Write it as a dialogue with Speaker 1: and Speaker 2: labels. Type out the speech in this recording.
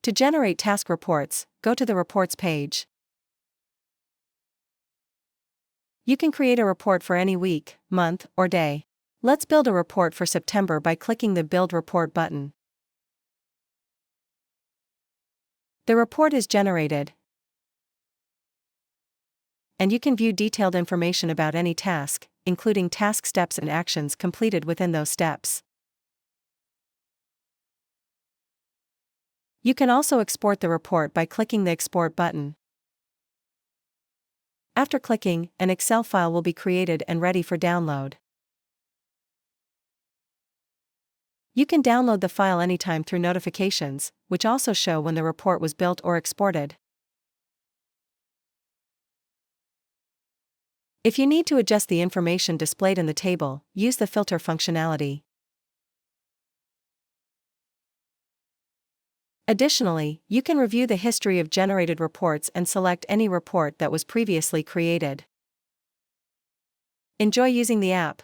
Speaker 1: To generate task reports, go to the Reports page. You can create a report for any week, month, or day. Let's build a report for September by clicking the Build Report button. The report is generated, and you can view detailed information about any task, including task steps and actions completed within those steps. You can also export the report by clicking the Export button. After clicking, an Excel file will be created and ready for download. You can download the file anytime through notifications, which also show when the report was built or exported. If you need to adjust the information displayed in the table, use the filter functionality. Additionally, you can review the history of generated reports and select any report that was previously created. Enjoy using the app.